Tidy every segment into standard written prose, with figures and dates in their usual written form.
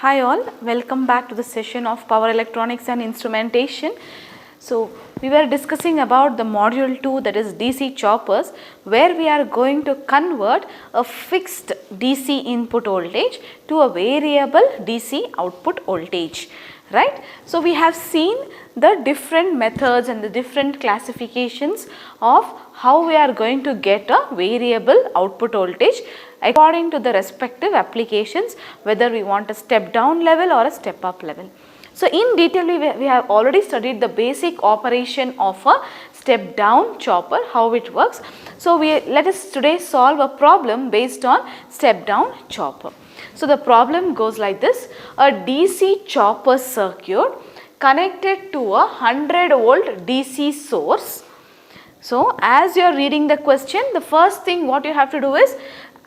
Hi all, welcome back to the session of Power Electronics and Instrumentation. So, we were discussing about the module 2, that is DC choppers, where we are going to convert a fixed DC input voltage to a variable DC output voltage, right. So, we have seen the different methods and the different classifications of how we are going to get a variable output voltage according to the respective applications, whether we want a step down level or a step up level. So, in detail we have already studied the basic operation of a step down chopper, how it works. So, let us today solve a problem based on step down chopper. So, the problem goes like this: a DC chopper circuit connected to a 100-volt DC source. So, as you are reading the question, the first thing what you have to do is,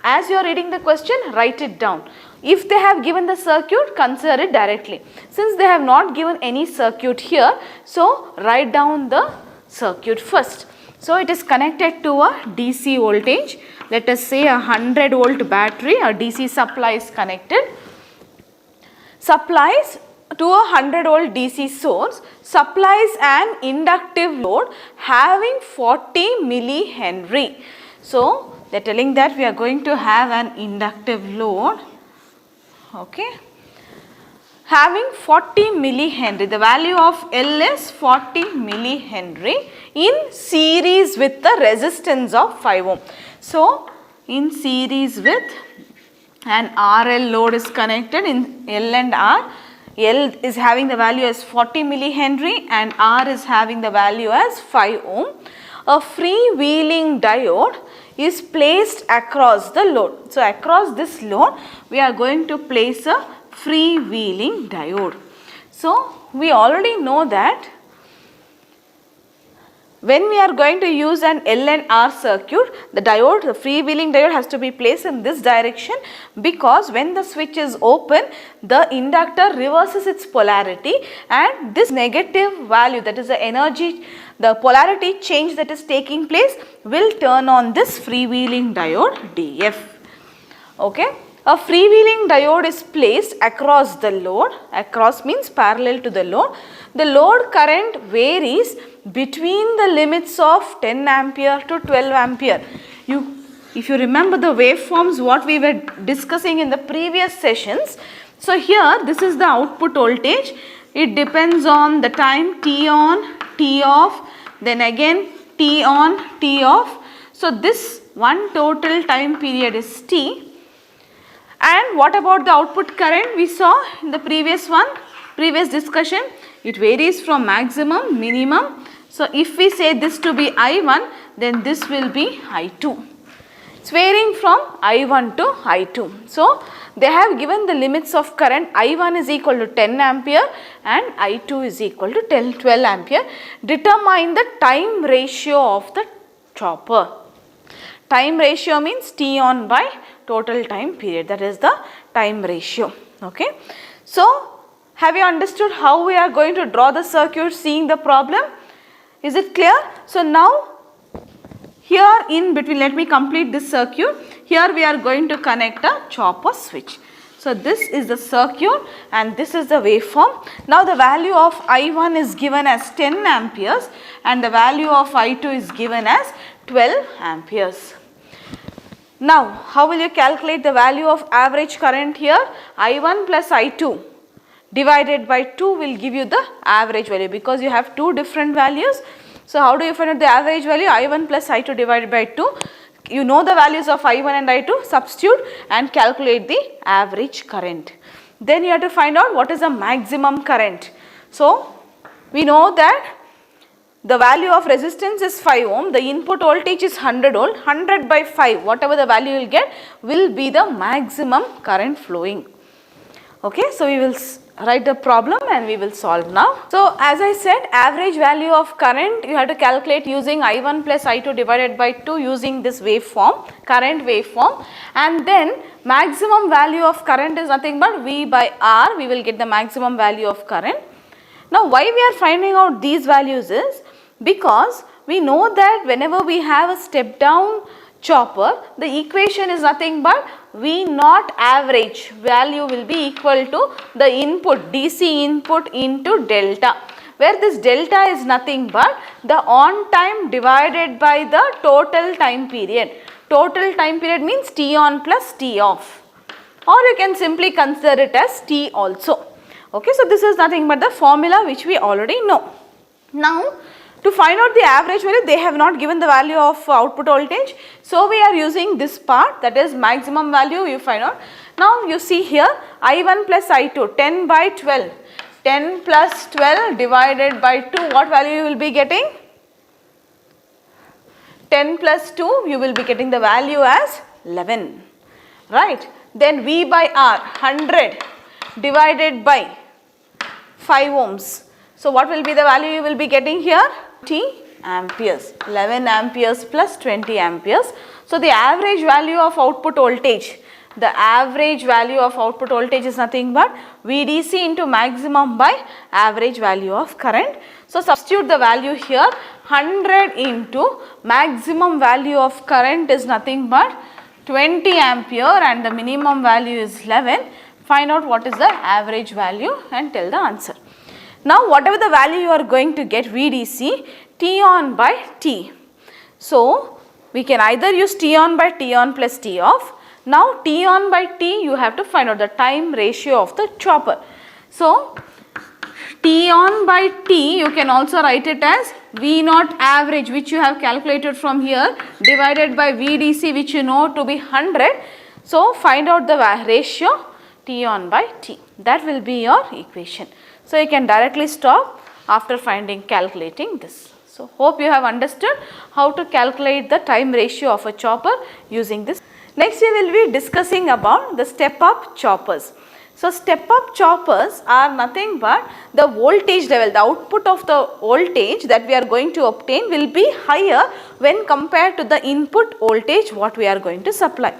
as you are reading the question, write it down. If they have given the circuit, consider it directly. Since they have not given any circuit here, so write down the circuit first. So, it is connected to a DC voltage. Let us say a 100-volt battery, a DC supply is connected. Supplies to a 100-volt DC source, supplies an inductive load having 40 millihenry. So, they are telling that we are going to have an inductive load, okay, having 40 millihenry. The value of L is 40 millihenry in series with the resistance of 5 ohm. So, in series with an RL load is connected in L and R. L is having the value as 40 millihenry and R is having the value as 5 ohm. A freewheeling diode is placed across the load. So, across this load we are going to place a freewheeling diode. So, we already know that when we are going to use an L and R circuit, the diode, the freewheeling diode has to be placed in this direction, because when the switch is open, the inductor reverses its polarity and this negative value, that is the energy, the polarity change that is taking place, will turn on this freewheeling diode DF. Okay. A freewheeling diode is placed across the load. Across means parallel to the load. The load current varies between the limits of 10 ampere to 12 ampere. If you remember the waveforms what we were discussing in the previous sessions. So, here this is the output voltage. It depends on the time T on, T off, then again T on, T off. So, this one total time period is T. And what about the output current? We saw in the previous discussion, it varies from maximum, minimum. So, if we say this to be I1, then this will be I2. It's varying from I1 to I2. So, they have given the limits of current. I1 is equal to 10 ampere and I2 is equal to 12 ampere. Determine the time ratio of the chopper. Time ratio means T on by total time period, that is the time ratio. Okay. So, have you understood how we are going to draw the circuit seeing the problem? Is it clear? So, now here in between, let me complete this circuit. Here we are going to connect a chopper switch. So, this is the circuit and this is the waveform. Now, the value of I1 is given as 10 amperes and the value of I2 is given as 12 amperes. Now, how will you calculate the value of average current here? I1 plus I2 divided by 2 will give you the average value, because you have two different values. So, how do you find out the average value? I1 plus I2 divided by 2. You know the values of I1 and I2, substitute and calculate the average current. Then you have to find out what is the maximum current. So, we know that the value of resistance is 5 ohm, the input voltage is 100 volt, 100 by 5, whatever the value you will get will be the maximum current flowing. Okay, so we will write the problem and we will solve now. So, as I said, average value of current you have to calculate using I1 plus I2 divided by 2 using this waveform, current waveform, and then maximum value of current is nothing but V by R, we will get the maximum value of current. Now, why we are finding out these values is because we know that whenever we have a step down chopper, the equation is nothing but V naught average value will be equal to the input, DC input into delta, where this delta is nothing but the on time divided by the total time period. Total time period means T on plus T off, or you can simply consider it as T also. Okay, so this is nothing but the formula which we already know. Now, to find out the average value, they have not given the value of output voltage. So, we are using this part, that is maximum value you find out. Now, you see here I1 plus I2, 10 by 12. 10 plus 12 divided by 2, what value you will be getting? 10 plus 2, you will be getting the value as 11, right. Then V by R, 100 divided by 5 ohms. So, what will be the value you will be getting here? 20 amperes, 11 amperes plus 20 amperes. So, the average value of output voltage, the average value of output voltage is nothing but VDC into maximum by average value of current. So, substitute the value here, 100 into maximum value of current is nothing but 20 ampere and the minimum value is 11. Find out what is the average value and tell the answer. Now, whatever the value you are going to get VDC, T on by T. So, we can either use T on by T on plus T off. Now, T on by T, you have to find out the time ratio of the chopper. So, T on by T, you can also write it as V naught average, which you have calculated from here, divided by VDC, which you know to be 100. So, find out the ratio T on by T. That will be your equation. So, you can directly stop after calculating this. So, hope you have understood how to calculate the time ratio of a chopper using this. Next, we will be discussing about the step up choppers. So, step up choppers are nothing but the voltage level, the output of the voltage that we are going to obtain will be higher when compared to the input voltage what we are going to supply.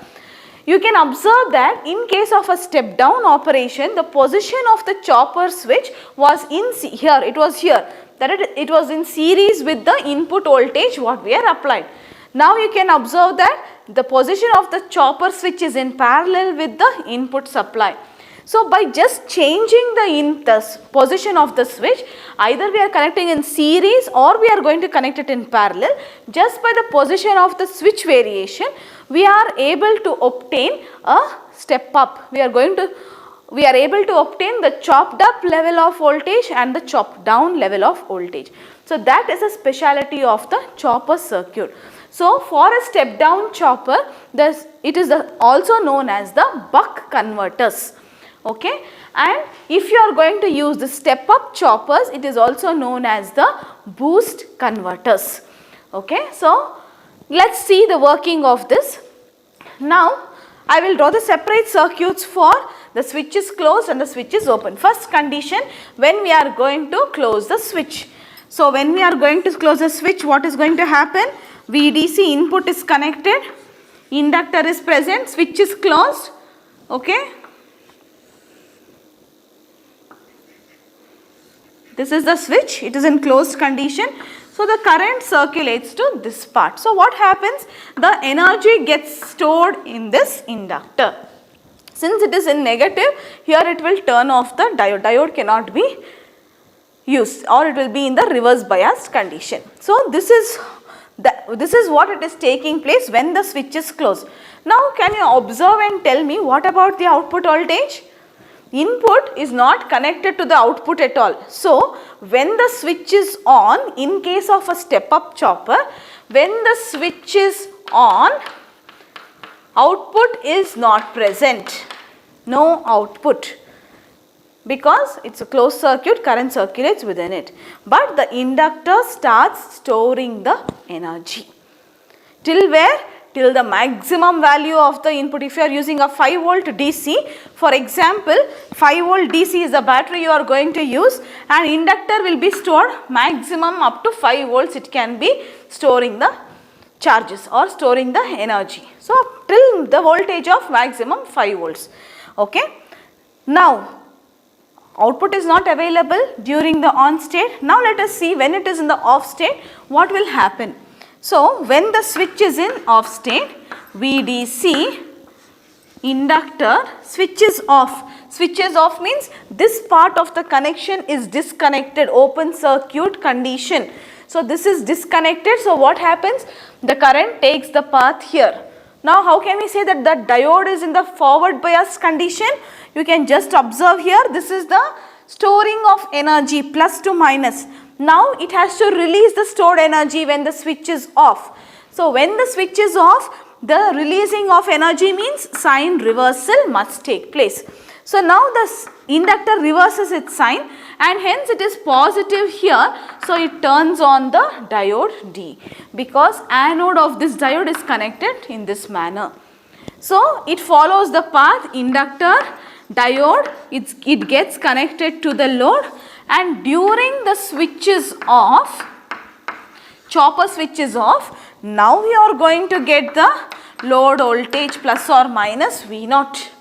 You can observe that in case of a step down operation, the position of the chopper switch was here, it was here, that it was in series with the input voltage what we are applied. Now, you can observe that the position of the chopper switch is in parallel with the input supply. So, by just changing the position of the switch, either we are connecting in series or we are going to connect it in parallel. Just by the position of the switch variation, we are able to obtain a step up. We are able to obtain the chopped up level of voltage and the chopped down level of voltage. So, that is a speciality of the chopper circuit. So, for a step down chopper, it is also known as the buck converters. Okay, and if you are going to use the step up choppers, it is also known as the boost converters. Okay, so let us see the working of this. Now, I will draw the separate circuits for the switch is closed and the switch is open. First condition, when we are going to close the switch. So, when we are going to close the switch, what is going to happen? VDC input is connected, inductor is present, switch is closed. Okay. This is the switch, it is in closed condition. So, the current circulates to this part. So, what happens? The energy gets stored in this inductor. Since it is in negative, here it will turn off the diode. Diode cannot be used, or it will be in the reverse biased condition. So, this is what it is taking place when the switch is closed. Now, can you observe and tell me what about the output voltage? Input is not connected to the output at all. So, when the switch is on, in case of a step up chopper, when the switch is on, output is not present, no output, because it is a closed circuit, current circulates within it, but the inductor starts storing the energy. Till where? Till the maximum value of the input. If you are using a 5 volt DC, for example, 5 volt DC is the battery you are going to use, and inductor will be stored maximum up to 5 volts, it can be storing the charges or storing the energy. So, till the voltage of maximum 5 volts. Okay. Now, output is not available during the on state. Now, let us see when it is in the off state, what will happen. So, when the switch is in off state, VDC inductor switches off. Switches off means this part of the connection is disconnected, open circuit condition. So this is disconnected. So what happens? The current takes the path here. Now how can we say that the diode is in the forward bias condition? You can just observe here, this is the storing of energy, plus to minus. Now it has to release the stored energy when the switch is off. So when the switch is off, the releasing of energy means sign reversal must take place. So now the inductor reverses its sign and hence it is positive here. So it turns on the diode D because anode of this diode is connected in this manner. So it follows the path inductor, diode, it gets connected to the load, and during the switch is off, chopper switch is off, now we are going to get the load voltage plus or minus V0.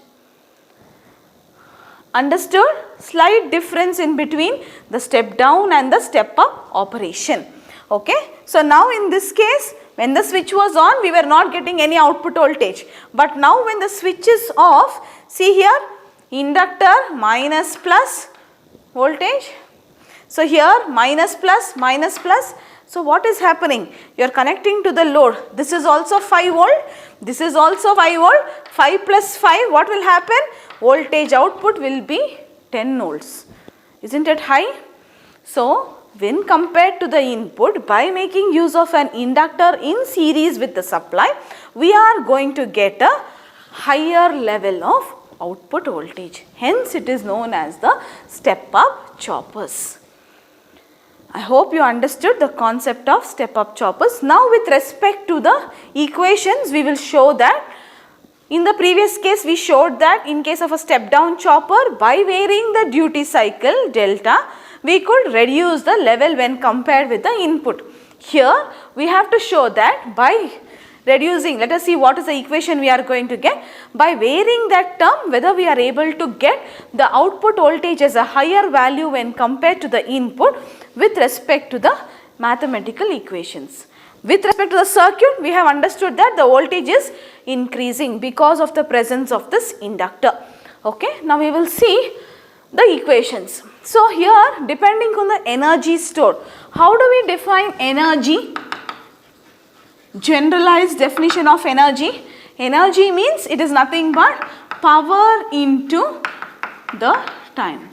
Understood? Slight difference in between the step down and the step up operation. Okay. So now in this case, when the switch was on, we were not getting any output voltage. But now when the switch is off, see here, inductor minus plus voltage. So here minus plus minus plus. So what is happening? You are connecting to the load. This is also 5 volt. This is also 5 volt. 5 plus 5, what will happen? Voltage output will be 10 volts. Isn't it high? So when compared to the input, by making use of an inductor in series with the supply, we are going to get a higher level of output voltage. Hence it is known as the step up choppers. I hope you understood the concept of step up choppers. Now with respect to the equations, we will show that in the previous case we showed that in case of a step down chopper, by varying the duty cycle delta, we could reduce the level when compared with the input. Here we have to show that by reducing, let us see what is the equation we are going to get. By varying that term, whether we are able to get the output voltage as a higher value when compared to the input with respect to the mathematical equations. With respect to the circuit, we have understood that the voltage is increasing because of the presence of this inductor. Okay. Now we will see the equations. So here, depending on the energy stored, how do we define energy? Generalized definition of energy. Energy means it is nothing but power into the time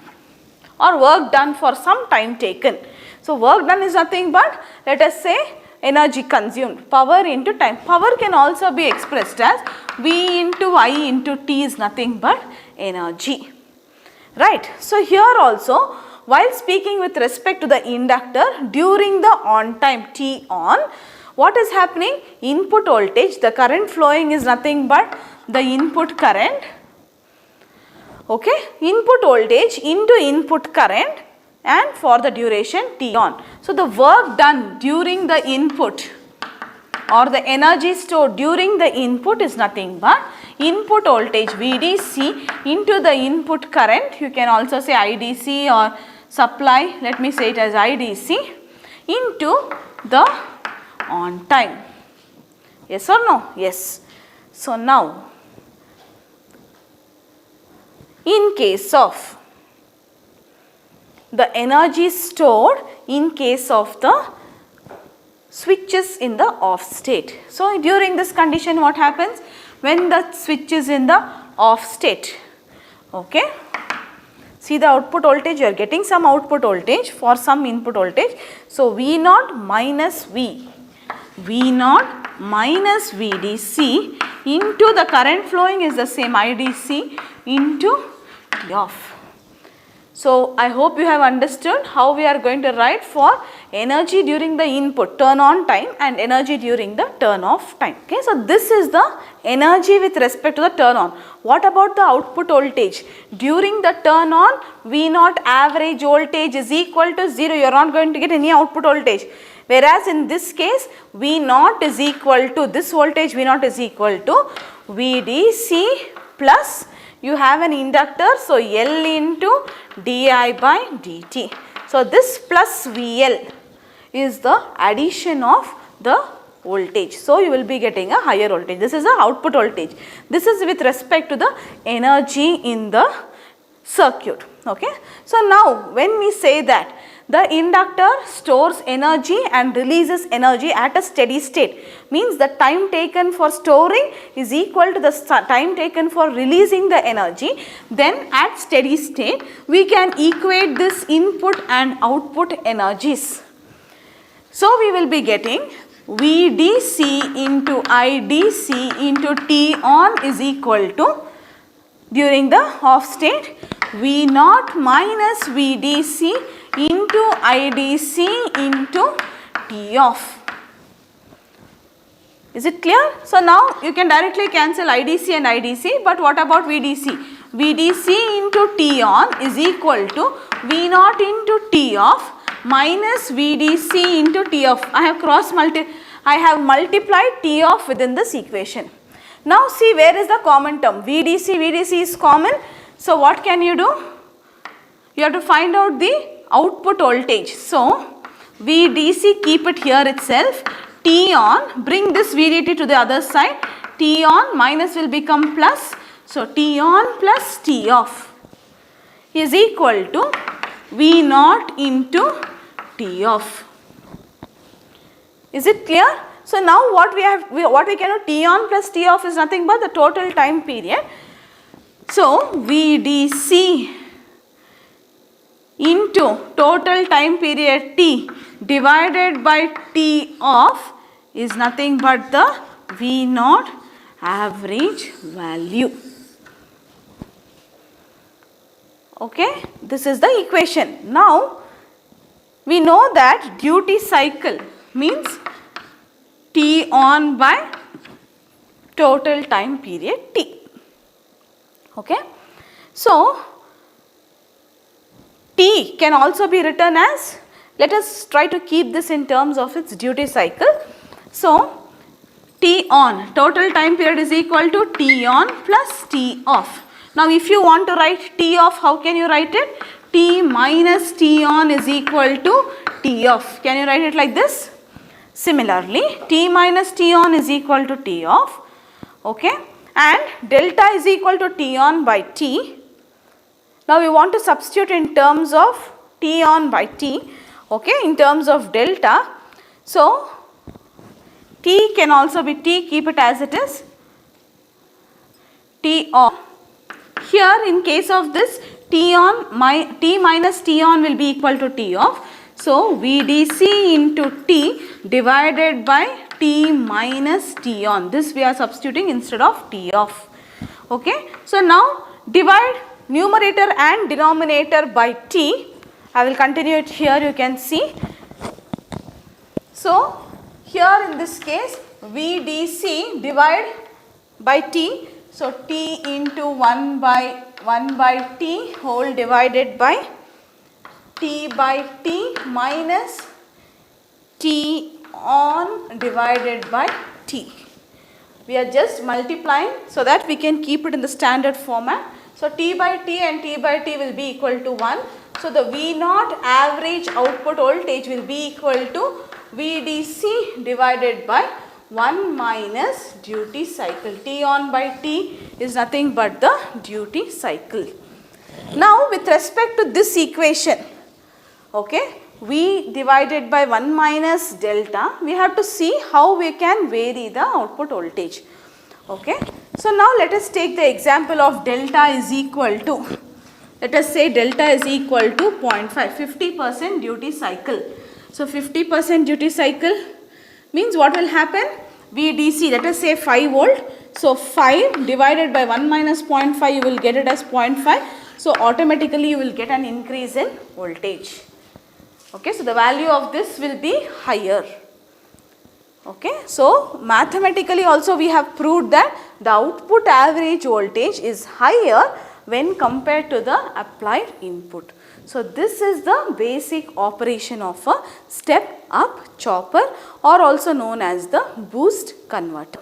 or work done for some time taken. So work done is nothing but, let us say, energy consumed, power into time. Power can also be expressed as V into I into T is nothing but energy. Right. So here also, while speaking with respect to the inductor, during the on time T on, what is happening? Input voltage, the current flowing is nothing but the input current. Okay. Input voltage into input current and for the duration T on. So the work done during the input or the energy stored during the input is nothing but input voltage VDC into the input current. You can also say IDC or supply, let me say it as IDC, into the on time. Yes or no? Yes. So now, in case of the energy stored in case of the switches in the off state. So during this condition, what happens? When the switch is in the off state, okay, see the output voltage, you are getting some output voltage for some input voltage. So V0 minus V, V0 minus VDC into the current flowing is the same IDC into T off. So I hope you have understood how we are going to write for energy during the input turn on time and energy during the turn off time. Okay, so this is the energy with respect to the turn on. What about the output voltage? During the turn on, V0 average voltage is equal to 0. You are not going to get any output voltage. Whereas in this case, V0 is equal to, this voltage V0 is equal to VDC plus, you have an inductor, so L into di by dt. So this plus VL is the addition of the voltage. So you will be getting a higher voltage. This is the output voltage. This is with respect to the energy in the circuit. Okay. So now when we say that the inductor stores energy and releases energy at a steady state, means the time taken for storing is equal to the time taken for releasing the energy, then at steady state we can equate this input and output energies. So we will be getting VDC into IDC into T on is equal to, during the off state, V0 minus VDC into IDC into T off. Is it clear? So now you can directly cancel IDC and IDC, but what about VDC? VDC into T on is equal to V0 into T off minus VDC into T off. I have multiplied T off within this equation. Now see where is the common term. VDC is common. So what can you do? You have to find out the output voltage. So VDC, keep it here itself. T on, bring this VDT to the other side. T on minus will become plus. So T on plus T off is equal to V0 into T off. Is it clear? So now what we can do, T on plus T off is nothing but the total time period. So VDC into total time period T divided by T off is nothing but the V0 average value. Okay, this is the equation. Now we know that duty cycle means T on by total time period T. Okay. So T can also be written as, let us try to keep this in terms of its duty cycle. So T on, total time period is equal to T on plus T off. Now if you want to write T off, how can you write it? T minus T on is equal to T off. Can you write it like this? Similarly, T minus T on is equal to T off. Okay. And delta is equal to T on by T. Now we want to substitute in terms of T on by T, okay, in terms of delta. So T can also be T, keep it as it is, T on. Here in case of this, T minus T on will be equal to T off. So VDC into T divided by T minus T on. This we are substituting instead of T off. Okay. So now divide numerator and denominator by T. I will continue it here, you can see. So here in this case VDC divide by T. So T into 1 by T whole divided by T by T minus T on divided by T. We are just multiplying so that we can keep it in the standard format. So T by T and T by T will be equal to 1. So the V0 average output voltage will be equal to VDC divided by 1 minus duty cycle. T on by T is nothing but the duty cycle. Now with respect to this equation, okay, V divided by 1 minus delta, we have to see how we can vary the output voltage. Okay. So now let us take the example of delta is equal to, let us say delta is equal to 0.5, 50% duty cycle. So 50% duty cycle means what will happen? VDC, let us say 5 volt. So 5 divided by 1 minus 0.5, you will get it as 0.5. So automatically you will get an increase in voltage. Okay, so the value of this will be higher. Okay, so mathematically also we have proved that the output average voltage is higher when compared to the applied input. So this is the basic operation of a step up chopper, or also known as the boost converter.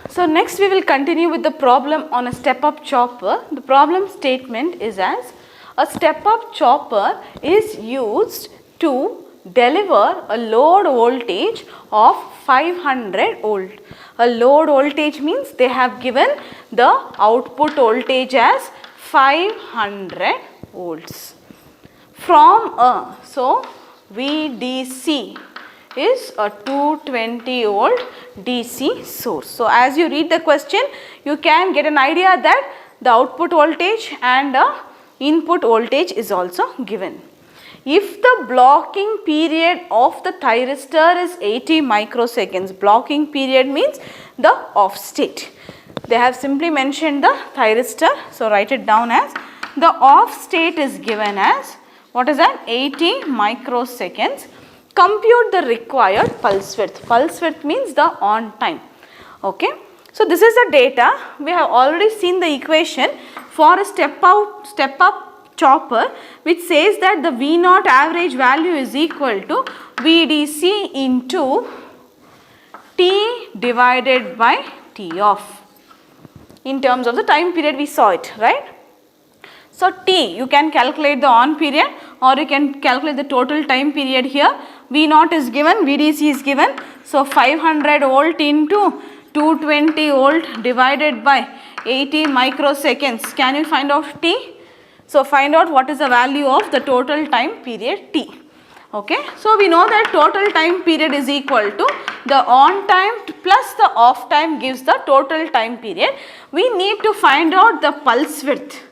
So next we will continue with the problem on a step up chopper. The problem statement is as, a step up chopper is used to deliver a load voltage of 500 volt. A load voltage means they have given the output voltage as 500 volts from a, so VDC is a 220 volt DC source. So, as you read the question, you can get an idea that the output voltage and the input voltage is also given. If the blocking period of the thyristor is 80 microseconds, blocking period means the off state. They have simply mentioned the thyristor, so write it down as the off state is given as, what is that, 80 microseconds. Compute the required pulse width. Pulse width means the on time. Okay. So, this is the data. We have already seen the equation for a step up chopper, which says that the V naught average value is equal to VDC into T divided by T off. In terms of the time period, we saw it, right? So, T, you can calculate the on period or you can calculate the total time period here. V naught is given, VDC is given. So, 500 volt into 220 volt divided by 80 microseconds. Can you find out T? So, find out what is the value of the total time period T. Okay. So, we know that total time period is equal to the on time plus the off time gives the total time period. We need to find out the pulse width.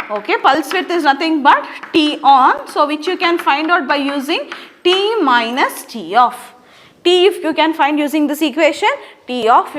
Okay, pulse width is nothing but T on, so which you can find out by using T minus T off. T if you can find using this equation, T off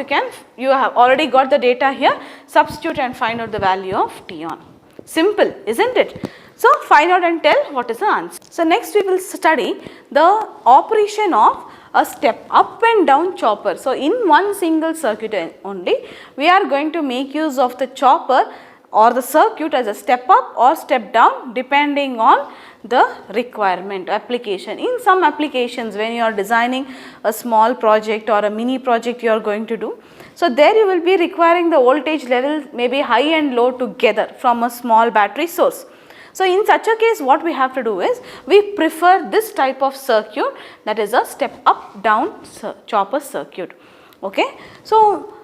you have already got the data here, substitute and find out the value of T on. Simple, isn't it? So, find out and tell what is the answer. So, next we will study the operation of a step up and down chopper. So, in one single circuit only, we are going to make use of the chopper or the circuit as a step up or step down depending on the requirement application. In some applications, when you are designing a small project or a mini project you are going to do, so there you will be requiring the voltage level maybe high and low together from a small battery source. So, in such a case what we have to do is we prefer this type of circuit, that is a step up down chopper circuit. Okay. So,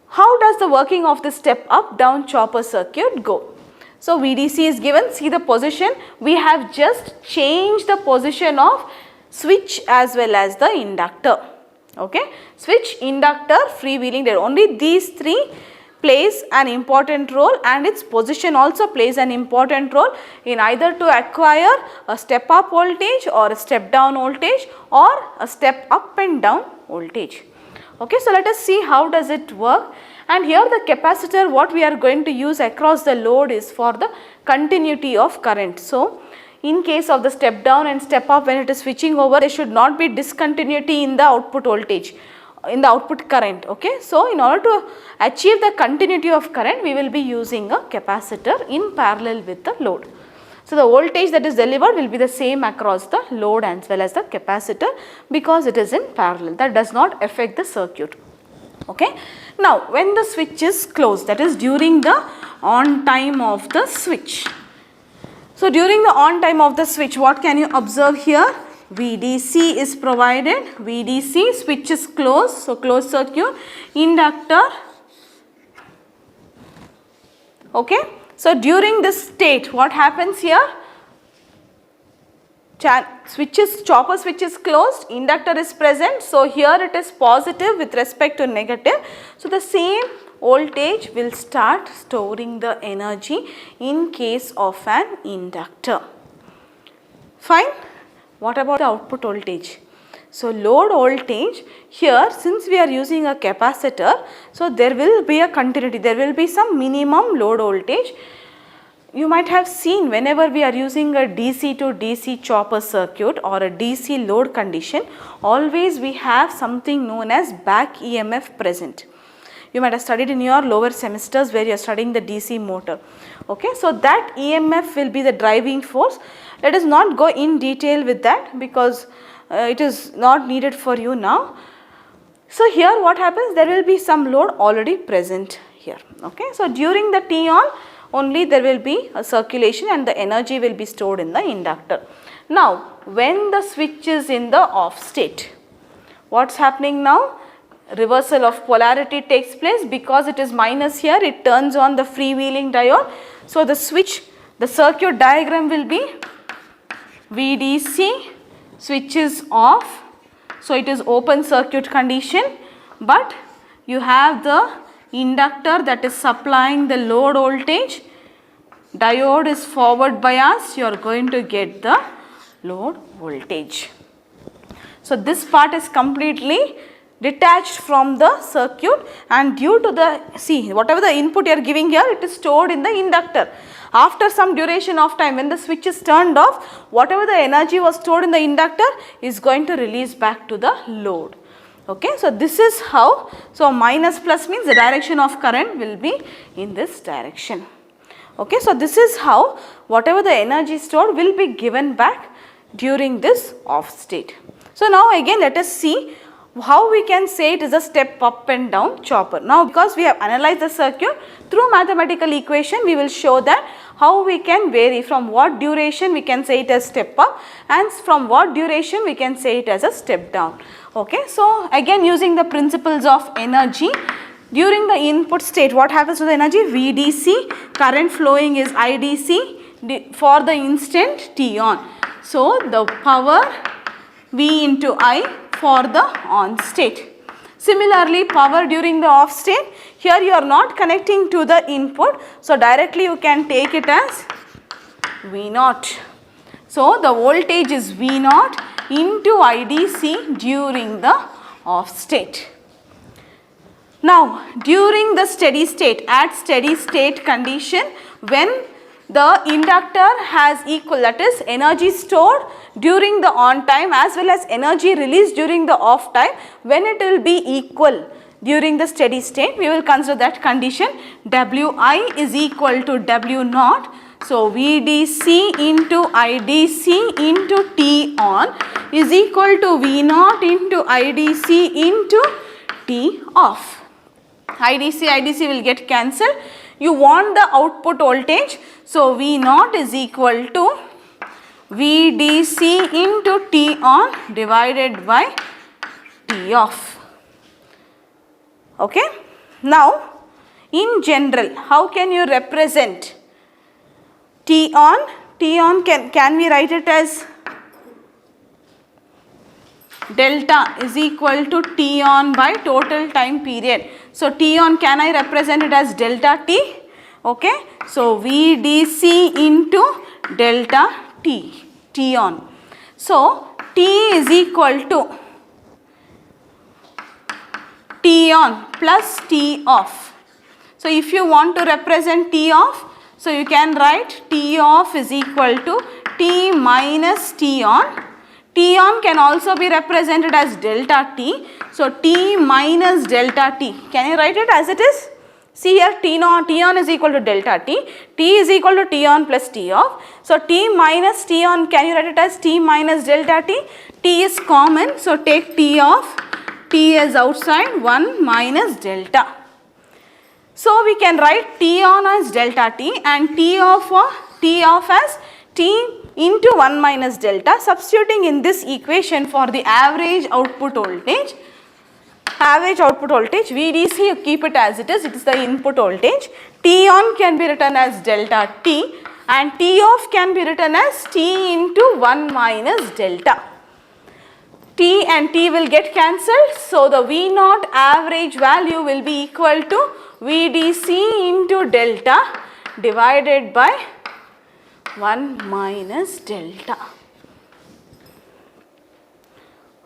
how does the working of the step up down chopper circuit go? So, VDC is given, see the position, we have just changed the position of switch as well as the inductor. Okay. Switch, inductor, freewheeling, there only these three plays an important role and its position also plays an important role in either to acquire a step up voltage or a step down voltage or a step up and down voltage. Okay, so let us see how does it work, and here the capacitor what we are going to use across the load is for the continuity of current. So, in case of the step down and step up, when it is switching over, there should not be discontinuity in the output voltage, in the output current. Okay. So, in order to achieve the continuity of current, we will be using a capacitor in parallel with the load. So, the voltage that is delivered will be the same across the load as well as the capacitor because it is in parallel. That does not affect the circuit. Okay. Now, when the switch is closed, that is during the on time of the switch. So, during the on time of the switch, what can you observe here? VDC is provided, VDC, switch is closed, so closed circuit, inductor. Okay. So, during this state, what happens here? Chopper switch is closed, inductor is present. So, here it is positive with respect to negative. So, the same voltage will start storing the energy in case of an inductor. Fine. What about the output voltage? So, load voltage here, since we are using a capacitor, so there will be a continuity, there will be some minimum load voltage. You might have seen whenever we are using a DC to DC chopper circuit or a DC load condition, always we have something known as back EMF present. You might have studied in your lower semesters where you are studying the DC motor. Okay. So, that EMF will be the driving force. Let us not go in detail with that because it is not needed for you now. So, here what happens, there will be some load already present here. Okay. So, during the T on only there will be a circulation and the energy will be stored in the inductor. Now, when the switch is in the off state, what's happening now? Reversal of polarity takes place. Because it is minus here, it turns on the freewheeling diode. So, the switch, the circuit diagram will be VDC, switch is off. So, it is open circuit condition, but you have the inductor that is supplying the load voltage. Diode is forward bias, you are going to get the load voltage. So, this part is completely detached from the circuit, and due to the, see, whatever the input you are giving here, it is stored in the inductor. After some duration of time, when the switch is turned off, whatever the energy was stored in the inductor is going to release back to the load. Okay, so this is how, so minus plus means the direction of current will be in this direction. Okay, so this is how whatever the energy stored will be given back during this off state. So now again let us see how we can say it is a step up and down chopper. Now because we have analyzed the circuit through mathematical equation, we will show that how we can vary from what duration we can say it as step up and from what duration we can say it as a step down. Okay, so again using the principles of energy, during the input state what happens to the energy? VDC, current flowing is IDC for the instant t on. So the power V into I for the on state. Similarly, power during the off state, here you are not connecting to the input, so directly you can take it as V0. So the voltage is V0 into IDC during the off state. Now during the steady state, at steady state condition, when the inductor has equal, that is energy stored during the on time as well as energy released during the off time, when it will be equal during the steady state, we will consider that condition Wi is equal to W0. So VDC into IDC into T on is equal to V0 into IDC into T off. IDC will get cancelled. You want the output voltage, so V0 is equal to VDC into T on divided by T off. Okay. Now in general, how can you represent T on? T on can we write it as delta is equal to T on by total time period. So T on, can I represent it as delta T? Okay. So VDC into delta T, T on. So T is equal to T on plus T off. So if you want to represent T off, so you can write T off is equal to T minus T on. T on can also be represented as delta T. So T minus delta T. Can you write it as it is? See here, T on is equal to delta T. T is equal to T on plus T off. So T minus T on, can you write it as T minus delta T? T is common, so take T off. T is outside, 1 minus delta. So we can write T on as delta T and T off as T into 1 minus delta. Substituting in this equation for the average output voltage, VDC, you keep it as it is the input voltage. T on can be written as delta T and T off can be written as T into 1 minus delta. T and T will get cancelled, so the V0 average value will be equal to VDC into delta divided by 1 minus delta.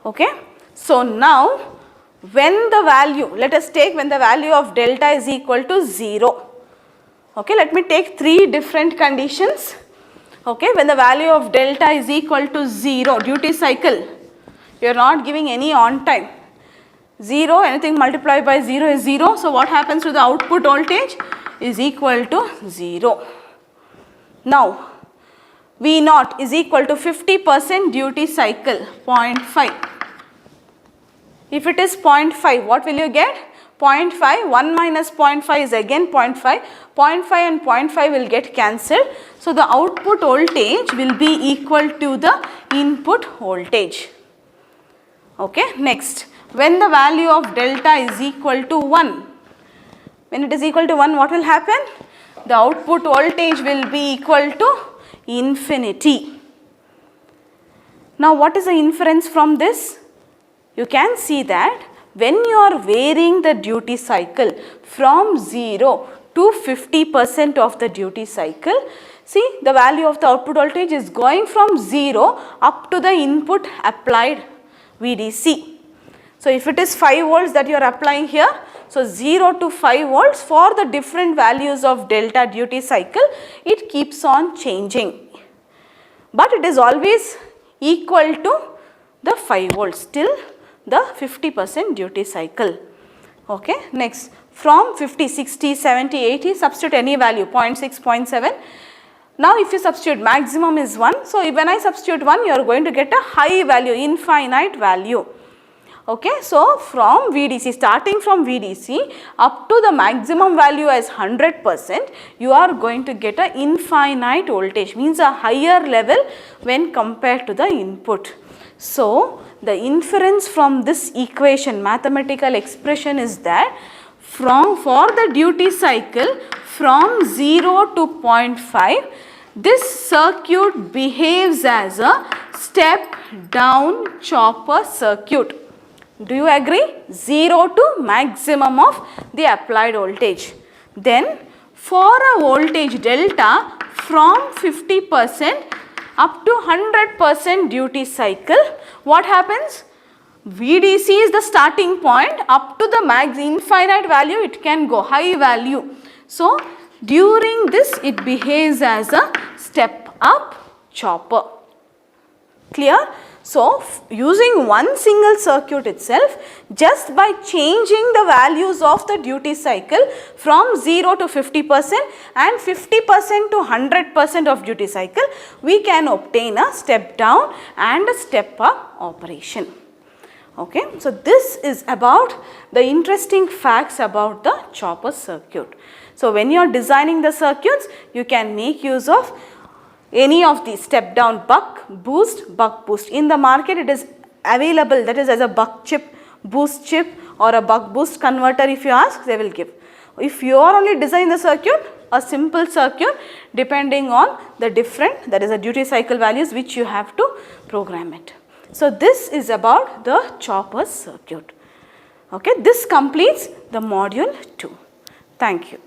Okay. So now when the value, let us take when the value of delta is equal to 0. Okay, let me take 3 different conditions. Okay, when the value of delta is equal to 0, duty cycle, you are not giving any on time. 0, anything multiplied by 0 is 0. So what happens to the output voltage is equal to 0. Now V0 is equal to 50% duty cycle, 0.5. If it is 0.5, what will you get? 0.5, 1 minus 0.5 is again 0.5, 0.5 and 0.5 will get cancelled. So, the output voltage will be equal to the input voltage. Okay. Next, when the value of delta is equal to 1, when it is equal to 1, what will happen? The output voltage will be equal to infinity. Now, what is the inference from this? You can see that when you are varying the duty cycle from 0 to 50% of the duty cycle, see the value of the output voltage is going from 0 up to the input applied VDC. So, if it is 5 volts that you are applying here, so 0 to 5 volts for the different values of delta duty cycle, it keeps on changing, but it is always equal to the 5 volts till the 50% duty cycle. Okay. Next, from 50, 60, 70, 80, substitute any value 0.6, 0.7. Now, if you substitute maximum is 1, so when I substitute 1, you are going to get a high value, infinite value. Okay. So, from VDC, starting from VDC up to the maximum value as 100%, you are going to get a infinite voltage, means a higher level when compared to the input. So, the inference from this equation, mathematical expression is that for the duty cycle from 0 to 0.5, this circuit behaves as a step down chopper circuit. Do you agree? 0 to maximum of the applied voltage. Then for a voltage delta from 50% up to 100% duty cycle, what happens? VDC is the starting point, up to the max infinite value it can go, high value. So, during this it behaves as a step up chopper. Clear? So, using one single circuit itself, just by changing the values of the duty cycle from 0 to 50% and 50% to 100% of duty cycle, we can obtain a step down and a step up operation. Okay. So, this is about the interesting facts about the chopper circuit. So, when you are designing the circuits, you can make use of any of these step down, buck boost. In the market it is available, that is as a buck chip, boost chip or a buck boost converter. If you ask, they will give. If you are only designing the circuit, a simple circuit depending on the different, that is the duty cycle values which you have to program it. So, this is about the chopper circuit. Okay. This completes the module 2. Thank you.